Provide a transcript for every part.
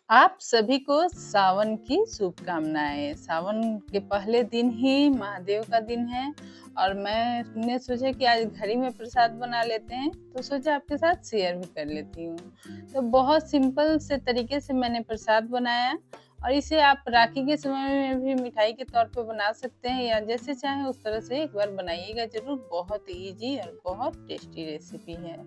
आप सभी को सावन की शुभकामनाएँ। सावन के पहले दिन ही महादेव का दिन है और मैंने सोचा कि आज घर ही में प्रसाद बना लेते हैं, तो सोचा आपके साथ शेयर भी कर लेती हूँ। तो बहुत सिंपल से तरीके से मैंने प्रसाद बनाया और इसे आप राखी के समय में भी मिठाई के तौर पे बना सकते हैं या जैसे चाहें उस तरह से एक बार बनाइएगा ज़रूर। बहुत ईज़ी और बहुत टेस्टी रेसिपी है।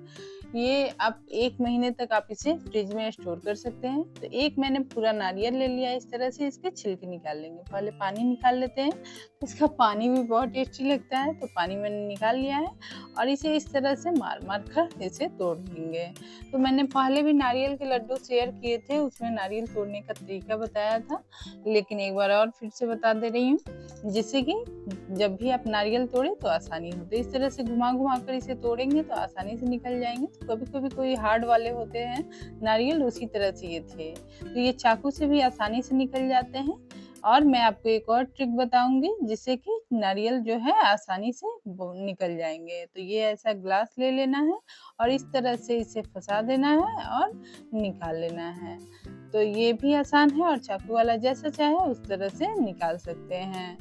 ये आप 1 महीने तक आप इसे फ्रिज में स्टोर कर सकते हैं। तो एक मैंने पूरा नारियल ले लिया, इस तरह से इसके छिलके निकाल लेंगे। पहले पानी निकाल लेते हैं, तो इसका पानी भी बहुत टेस्टी लगता है, तो पानी मैंने निकाल लिया है और इसे इस तरह से मार-मार कर इसे तोड़ लेंगे। तो मैंने पहले भी नारियल के लड्डू शेयर किए थे, उसमें नारियल तोड़ने का तरीका बताया था, लेकिन एक बार और फिर से बता दे रही हूँ, जिससे कि जब भी आप नारियल तोड़ें तो आसानी हो। तो इस तरह से घुमा-घुमा कर इसे तोड़ेंगे तो आसानी से निकल जाएँगे। तो कभी-कभी कोई हार्ड वाले होते हैं नारियल, उसी तरह से ये थे। तो ये चाकू से भी आसानी से निकल जाते हैं और मैं आपको एक और ट्रिक बताऊँगी जिससे कि नारियल जो है आसानी से वो निकल जाएँगे। तो ये ऐसा ग्लास ले लेना है और इस तरह से इसे फँसा देना है और निकाल लेना है। तो ये भी आसान है और चाकू वाला जैसा चाहे उस तरह से निकाल सकते हैं।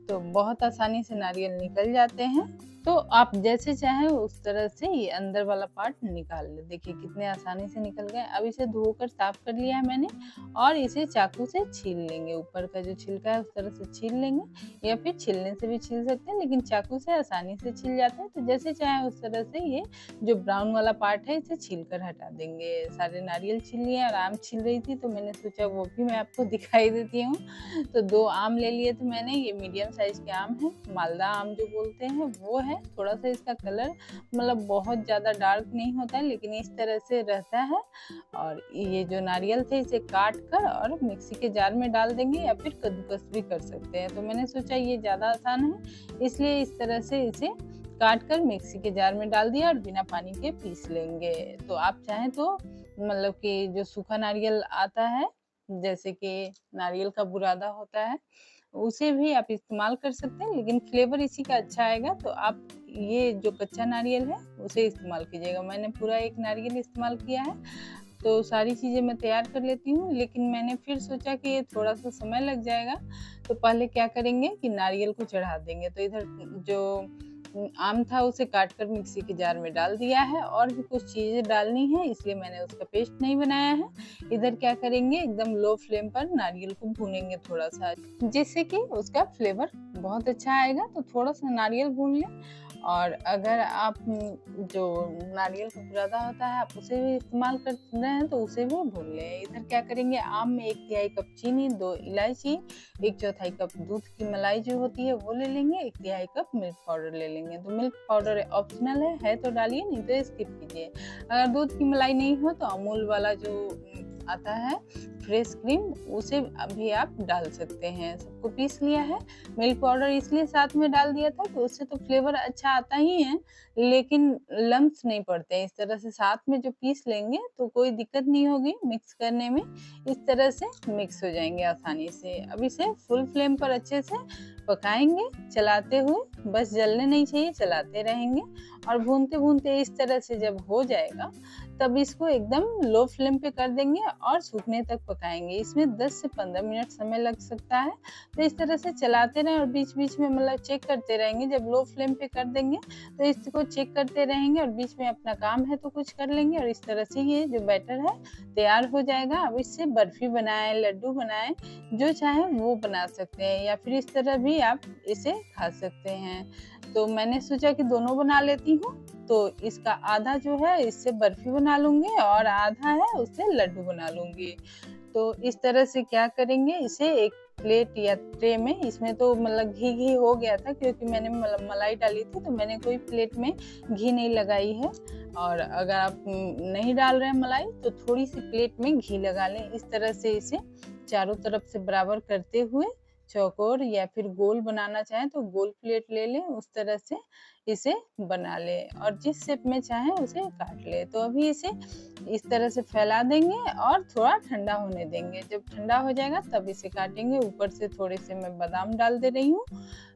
तो बहुत आसानी से नारियल निकल जाते हैं। तो आप जैसे चाहें उस तरह से ये अंदर वाला पार्ट निकाल लें। देखिए कितने आसानी से निकल गए। अब इसे धोकर साफ कर लिया है मैंने और इसे चाकू से छील लेंगे। ऊपर का जो छिलका है उस तरह से छील लेंगे या फिर छीलने से भी छील सकते हैं, लेकिन चाकू से आसानी से छिल जाता है। तो जैसे चाहें उस तरह से ये जो ब्राउन वाला पार्ट है इसे छील कर हटा देंगे। सारे नारियल छील लिए और आम छील रही थी तो मैंने सोचा वो भी मैं आपको दिखाई देती हूँ। तो 2 आम ले लिए थे मैंने, ये मीडियम साइज़ के आम हैं, मालदा आम जो बोलते हैं वो है। थोड़ा-सा इसका कलर मतलब बहुत ज़्यादा डार्क नहीं होता है, लेकिन इस तरह से रहता है। और ये जो नारियल थे इसे काट कर और मिक्सी के जार में डाल देंगे या फिर कद्दूकस भी कर सकते हैं। तो मैंने सोचा ये ज़्यादा आसान है, इसलिए इस तरह से इसे काट कर मिक्सी के जार में डाल दिया और बिना पानी के पीस लेंगे। तो आप चाहें तो मतलब कि जो सूखा नारियल आता है, जैसे कि नारियल का बुरादा होता है, उसे भी आप इस्तेमाल कर सकते हैं, लेकिन फ्लेवर इसी का अच्छा आएगा। तो आप ये जो कच्चा नारियल है, उसे इस्तेमाल कीजिएगा। मैंने पूरा 1 नारियल इस्तेमाल किया है, तो सारी चीज़ें मैं तैयार कर लेती हूँ, लेकिन मैंने फिर सोचा कि ये थोड़ा-सा समय लग जाएगा, तो पहले क्या करेंगे कि नारियल को चढ़ा देंगे। तो इधर जो आम था उसे काट कर मिक्सी के जार में डाल दिया है और भी कुछ चीज़ें डालनी है, इसलिए मैंने उसका पेस्ट नहीं बनाया है। इधर क्या करेंगे, एकदम लो फ्लेम पर नारियल को भूनेंगे थोड़ा-सा, जिससे कि उसका फ्लेवर बहुत अच्छा आएगा। तो थोड़ा-सा नारियल भून लें और अगर आप जो नारियल का बुरादा होता है आप उसे भी इस्तेमाल कर रहे हैं तो उसे भी भून लें। इधर क्या करेंगे, आम में 1 तिहाई कप चीनी, 2 इलायची, 1/4 कप दूध की मलाई जो होती है वो ले लेंगे, 1 तिहाई कप मिल्क पाउडर ले लेंगे। तो मिल्क पाउडर ऑप्शनल है तो डालिए, नहीं तो स्किप कीजिए। अगर दूध की मलाई नहीं हो तो अमूल वाला जो आता है फ्रेश क्रीम, उसे भी आप डाल सकते हैं। सबको पीस लिया है। मिल्क पाउडर इसलिए साथ में डाल दिया था कि उससे तो फ्लेवर अच्छा आता ही है, लेकिन लम्प्स नहीं पड़ते हैं। इस तरह से साथ में जो पीस लेंगे तो कोई दिक्कत नहीं होगी मिक्स करने में। इस तरह से मिक्स हो जाएँगे आसानी से। अब इसे फुल फ्लेम पर अच्छे से पकाएँगे चलाते हुए, बस जलने नहीं चाहिए, चलाते रहेंगे और भूनते-भूनते इस तरह से जब हो जाएगा, तब इसको एकदम लो फ्लेम पे कर देंगे और सूखने तक पकाएँगे। इसमें 10 से 15 मिनट समय लग सकता है। तो इस तरह से चलाते रहें और बीच-बीच में मतलब चेक करते रहेंगे। जब लो फ्लेम पे कर देंगे तो इसको चेक करते रहेंगे और बीच में अपना काम है तो कुछ कर लेंगे और इस तरह से ये जो बैटर है तैयार हो जाएगा। अब इससे बर्फी बनाएँ, लड्डू बनाएँ, जो चाहें वो बना सकते हैं या फिर इस तरह भी आप इसे खा सकते हैं। तो मैंने सोचा कि दोनों बना लेती हूँ, तो इसका आधा जो है इससे बर्फी बना लूँगी और आधा है उससे लड्डू बना लूँगी। तो इस तरह से क्या करेंगे, इसे एक प्लेट या ट्रे में, इसमें तो मतलब घी-घी हो गया था क्योंकि मैंने मलाई डाली थी, तो मैंने कोई प्लेट में घी नहीं लगाई है। और अगर आप नहीं डाल रहे हैं मलाई तो थोड़ी-सी प्लेट में घी लगा लें। इस तरह से इसे चारों तरफ से बराबर करते हुए चौकोर या फिर गोल बनाना चाहें तो गोल प्लेट ले लें, उस तरह से इसे बना लें और जिस शेप में चाहें उसे काट लें। तो अभी इसे इस तरह से फैला देंगे और थोड़ा ठंडा होने देंगे। जब ठंडा हो जाएगा तब इसे काटेंगे। ऊपर से थोड़े से मैं बादाम डाल दे रही हूँ,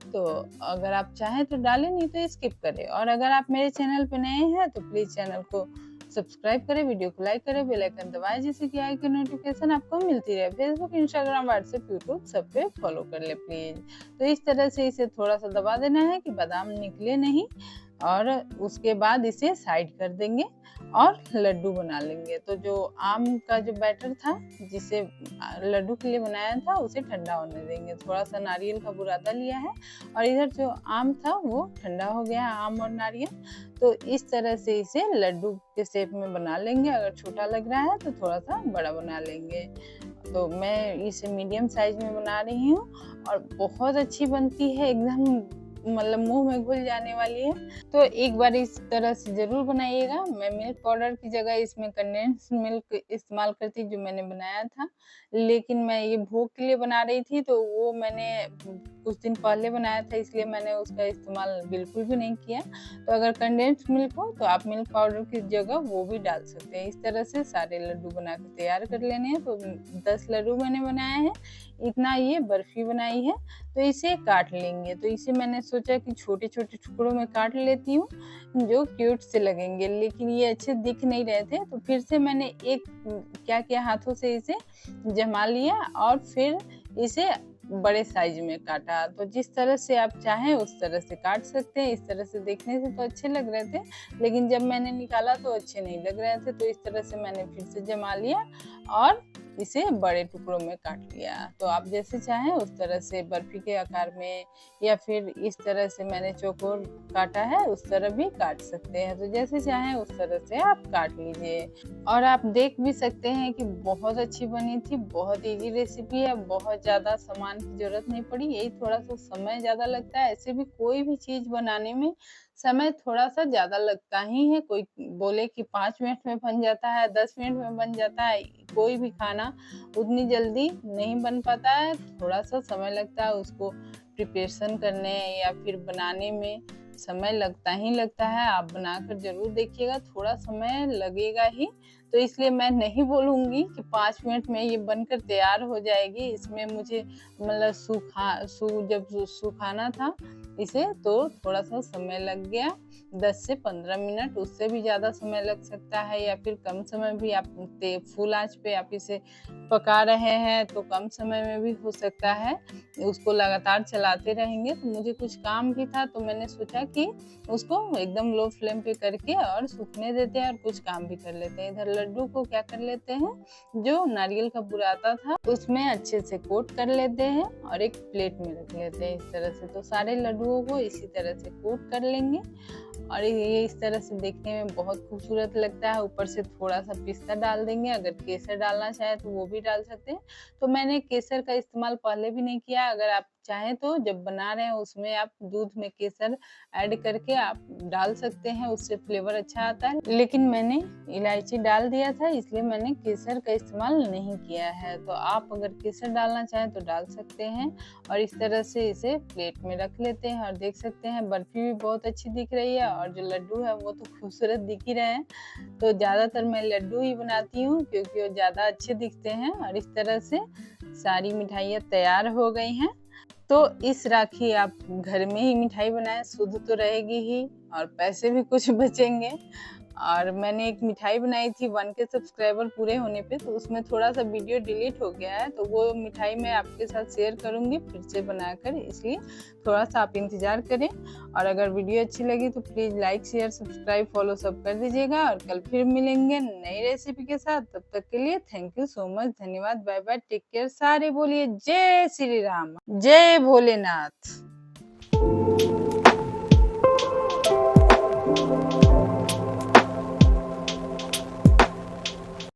तो अगर आप चाहें तो डालें, नहीं तो स्किप करें। और अगर आप मेरे चैनल पे नए हैं तो प्लीज़ चैनल को सब्सक्राइब करें, वीडियो को लाइक करें, बेल आइकन दबाएं जिससे कि आए की नोटिफिकेशन आपको मिलती रहे। फेसबुक, इंस्टाग्राम, व्हाट्सएप, यूट्यूब सब पे फॉलो कर ले प्लीज। तो इस तरह से इसे थोड़ा सा दबा देना है कि बादाम निकले नहीं, और उसके बाद इसे साइड कर देंगे और लड्डू बना लेंगे। तो जो आम का जो बैटर था जिसे लड्डू के लिए बनाया था उसे ठंडा होने देंगे। थोड़ा सा नारियल का बुरादा लिया है और इधर जो आम था वो ठंडा हो गया है, आम और नारियल। तो इस तरह से इसे लड्डू के शेप में बना लेंगे। अगर छोटा लग रहा है तो थोड़ा सा बड़ा बना लेंगे। तो मैं इसे मीडियम साइज में बना रही हूँ और बहुत अच्छी बनती है, एकदम मतलब मुंह में घुल जाने वाली है। तो एक बार इस तरह से जरूर बनाइएगा। मैं मिल्क पाउडर की जगह इसमें कंडेंस मिल्क इस्तेमाल करती जो मैंने बनाया था, लेकिन मैं ये भोग के लिए बना रही थी तो वो मैंने कुछ दिन पहले बनाया था, इसलिए मैंने उसका इस्तेमाल बिल्कुल भी नहीं किया। तो अगर कंडेंस मिल्क हो तो आप मिल्क पाउडर की जगह वो भी डाल सकते हैं। इस तरह से सारे लड्डू बना कर तैयार कर लेने हैं। तो 10 लड्डू मैंने बनाए हैं, इतना ये बर्फी बनाई है। तो इसे काट लेंगे। तो इसे मैंने सोचा कि छोटे छोटे टुकड़ों में काट लेती हूँ जो क्यूट से लगेंगे, लेकिन ये अच्छे दिख नहीं रहे थे। तो फिर से मैंने एक क्या किया, हाथों से इसे जमा लिया और फिर इसे बड़े साइज में काटा। तो जिस तरह से आप चाहें उस तरह से काट सकते हैं। इस तरह से देखने से तो अच्छे लग रहे थे, लेकिन जब मैंने निकाला तो अच्छे नहीं लग रहे थे। तो इस तरह से मैंने फिर से जमा लिया और इसे बड़े टुकड़ों में काट लिया। तो आप जैसे चाहें उस तरह से बर्फी के आकार में, या फिर इस तरह से मैंने चौकोर काटा है उस तरह भी काट सकते हैं। तो जैसे चाहें उस तरह से आप काट लीजिए। और आप देख भी सकते हैं कि बहुत अच्छी बनी थी। बहुत इजी रेसिपी है, बहुत ज़्यादा सामान की जरूरत नहीं पड़ी। यही थोड़ा सा समय ज़्यादा लगता है। ऐसे भी कोई भी चीज़ बनाने में समय थोड़ा सा ज़्यादा लगता ही है। कोई बोले कि 5 मिनट में बन जाता है, 10 मिनट में बन जाता है, कोई भी खाना उतनी जल्दी नहीं बन पाता है। थोड़ा सा समय लगता है उसको प्रिपरेशन करने या फिर बनाने में, समय लगता ही लगता है। आप बनाकर जरूर देखिएगा, थोड़ा समय लगेगा ही। तो इसलिए मैं नहीं बोलूँगी कि 5 मिनट में ये बनकर तैयार हो जाएगी। इसमें मुझे मतलब जब सुखाना था इसे तो थोड़ा सा समय लग गया, 10 से 15 मिनट, उससे भी ज़्यादा समय लग सकता है, या फिर कम समय भी। आप फुल आंच पे आप इसे पका रहे हैं तो कम समय में भी हो सकता है। उसको लगातार चलाते रहेंगे। तो मुझे कुछ काम भी था तो मैंने सोचा कि उसको एकदम लो फ्लेम पे करके और सूखने देते हैं और कुछ काम भी कर लेते हैं। इधर लड्डू को क्या कर लेते हैं, जो नारियल का बुरादा था उसमें अच्छे से कोट कर लेते हैं और एक प्लेट में रख लेते हैं इस तरह से। तो सारे लड्डुओं को इसी तरह से कोट कर लेंगे और ये इस तरह से देखने में बहुत खूबसूरत लगता है। ऊपर से थोड़ा सा पिस्ता डाल देंगे, अगर केसर डालना चाहे तो वो भी डाल सकते हैं। तो मैंने केसर का इस्तेमाल पहले भी नहीं किया। अगर आप चाहें तो जब बना रहे हैं उसमें आप दूध में केसर ऐड करके आप डाल सकते हैं, उससे फ्लेवर अच्छा आता है। लेकिन मैंने इलायची डाल दिया था इसलिए मैंने केसर का इस्तेमाल नहीं किया है। तो आप अगर केसर डालना चाहें तो डाल सकते हैं। और इस तरह से इसे प्लेट में रख लेते हैं और देख सकते हैं बर्फी भी बहुत अच्छी दिख रही है और जो लड्डू है वो तो खूबसूरत दिख ही रहे हैं। तो ज़्यादातर मैं लड्डू ही बनाती हूँ क्योंकि वो ज़्यादा अच्छे दिखते हैं। और इस तरह से सारी मिठाइयाँ तैयार हो गई हैं। तो इस राखी आप घर में ही मिठाई बनाएं, शुद्ध तो रहेगी ही और पैसे भी कुछ बचेंगे। और मैंने एक मिठाई बनाई थी 1K सब्सक्राइबर पूरे होने पे, तो उसमें थोड़ा सा वीडियो डिलीट हो गया है। तो वो मिठाई मैं आपके साथ शेयर करूंगी फिर से बनाकर, इसलिए थोड़ा सा आप इंतजार करें। और अगर वीडियो अच्छी लगी तो please like, share, subscribe, follow सब कर दीजिएगा। और कल फिर मिलेंगे नई रेसिपी के साथ। तब तक के लिए थैंक यू सो मच, धन्यवाद, बाय बाय, टेक केयर। सारे बोलिए जय श्री राम, जय भोलेनाथ।